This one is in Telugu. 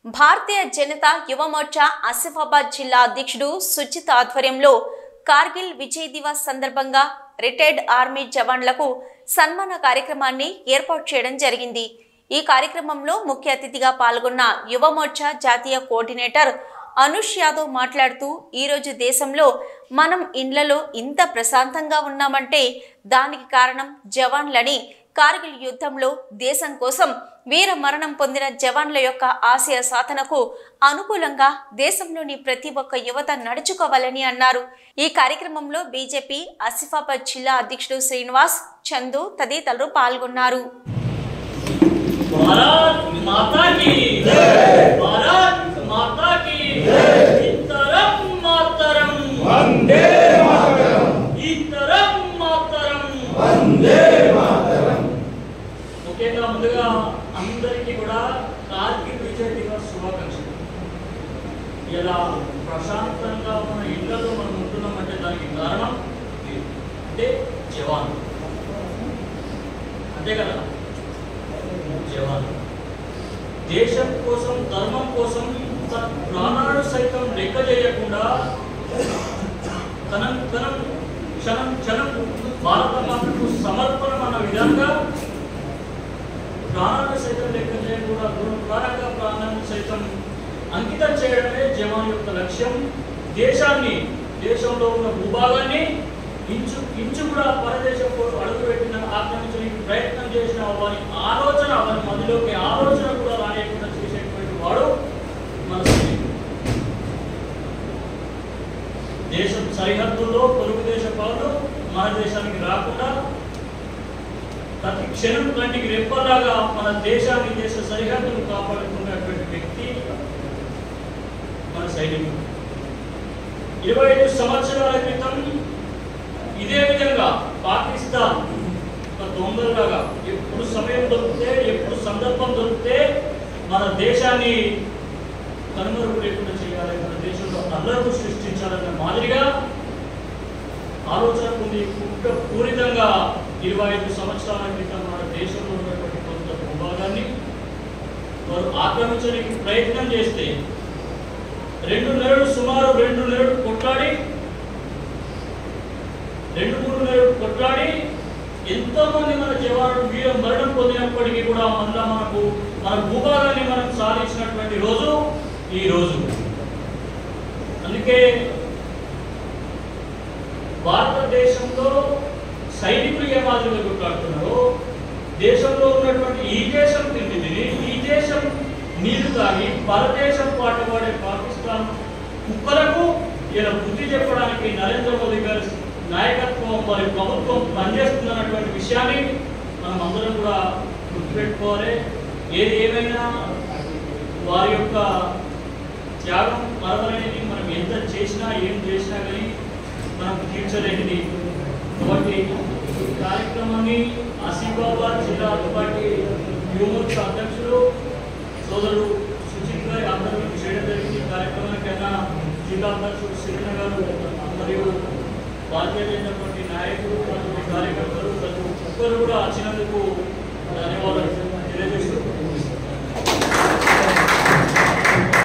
భారతీయ జనతా యువ మోర్చా ఆసిఫాబాద్ జిల్లా అధ్యక్షుడు సుజిత్ ఆధ్వర్యంలో కార్గిల్ విజయ్ దివస్ సందర్భంగా రిటైర్డ్ ఆర్మీ జవాన్లకు సన్మాన కార్యక్రమాన్ని ఏర్పాటు చేయడం జరిగింది। ఈ కార్యక్రమంలో ముఖ్య అతిథిగా పాల్గొన్న యువ మోర్చా జాతీయ కోఆర్డినేటర్ అనుష్ యాదవ్ మాట్లాడుతూ ఈ రోజు దేశంలో మనం ఇండ్లలో ఇంత ప్రశాంతంగా ఉన్నామంటే దానికి కారణం జవాన్లని। కార్గిల్ యుద్ధంలో దేశం కోసం వీర మరణం పొందిన జవాన్ల యొక్క ఆశయ సాధనకు అనుకూలంగా దేశంలోని ప్రతి ఒక్క యువత నడుచుకోవాలని అన్నారు। ఈ కార్యక్రమంలో బీజేపీ ఆసిఫాబాద్ జిల్లా అధ్యక్షుడు శ్రీనివాస్, చందు తదితరులు పాల్గొన్నారు। भारत माता की जय, भारत माता की जय, इतरम मातरम वंदे मातरम, इतरम मातरम वंदे मातरम। ముఖ్యంగా ముందుగా అందరికీ కూడా కార్గిల్ విజయ్ దివస్ శుభాకాంక్షలు। ఇలా ప్రశాంతంగా మన ఇళ్లలో మనం ఉంటున్నామంటే దానికి కారణం అంటే జవాన్, అంతే కదా। జవాన్ దేశం కోసం, ధర్మం కోసం తన ప్రాణాలు సైతం లెక్క చేయకుండా క్షణం క్షణం భారత మాతకు సమర్పణ అన్న విధంగా ప్రాణాలు సైతం లెక్క చేయకుండా దూరంగా ప్రాణాలను సైతం అంకితం చేయడమే జవాన్ యొక్క లక్ష్యం। దేశంలో ఉన్న భూభాగాన్ని ఇంచు కూడా పరదేశం అడుగుపెట్టిన ఆక్రమించడానికి ప్రయత్నం చేసిన వారి ఆలోచన, వారి మధ్యలోకి ఆలోచన కూడా రానియకుండా చేసేటువంటి వాడు మన సైనికుడు। దేశం సరిహద్దుల్లో పొరుగు దేశ పౌరులు మన దేశానికి రాకుండా ప్రతి క్షణం కంటికి రెప్పలాగా మన దేశాన్ని, దేశ సరిహద్దును కాపాడుకున్నటువంటి వ్యక్తి మన సైనికుడు। 25 సంవత్సరాల క్రితం ఇదే విధంగా పాకిస్తాన్ ఒక దొంగలాగా ఎప్పుడు సమయం దొరికితే, ఎప్పుడు సందర్భం దొరికితే మన దేశాన్ని కనుమరుగు లేకుండా చేయాలి, మన దేశంలో అల్లర్లు సృష్టించాలన్న మాదిరిగా ఆలోచన ఉంది। పూరితంగా 25 సంవత్సరాల క్రితం మన దేశంలో ఉన్నటువంటి కొంత భూభాగాన్ని వారు ఆక్రమించడానికి ప్రయత్నం చేస్తే సుమారు 2 నెలలు కొట్లాడి 2-3 నెలలు కొట్లాడి ఎంతో మంది మన జవానులు వీర మరణం పొందినప్పటికీ కూడా మళ్ళా మన భూభాగాన్ని మనం సాధించినటువంటి రోజు ఈ రోజు। అందుకే భారతదేశంలో సైనికులు ఏ మాదిరిగా కొట్లాడుతున్నారో దేశంలో ఉన్నటువంటి ఈ దేశం తిండిని, ఈ దేశం నీళ్లు తాగి పరదేశం పాటుపడే పాకిస్తాన్ కుక్కలకు ఇలా బుద్ధి చెప్పడానికి నరేంద్ర మోదీ గారి నాయకత్వం, వారి ప్రభుత్వం పనిచేస్తుందన్నటువంటి విషయాన్ని మనం అందరం కూడా గుర్తుపెట్టుకోవాలి। ఏది ఏమైనా వారి యొక్క త్యాగం మరవలేనిది, మనం ఎంత చేసినా ఏం చేసినా కానీ మనం తీర్చలేనిది। కాబట్టి ఈ కార్యక్రమాన్ని ఆసిఫాబాద్ జిల్లా పార్టీ యువ మోర్చా అధ్యక్షులు సోదరుడు సుజిత్ గారి ఆధ్వర్యంలో చేయడం జరిగింది। కార్యక్రమానికైనా జిల్లా అధ్యక్షుడు శ్రీకృష్ణ గారు మరియు భారతీయ జనతా పార్టీ నాయకులు, కార్యకర్తలు ప్రతి ఒక్కరు కూడా వచ్చినందుకు ధన్యవాదాలు తెలియజేస్తూ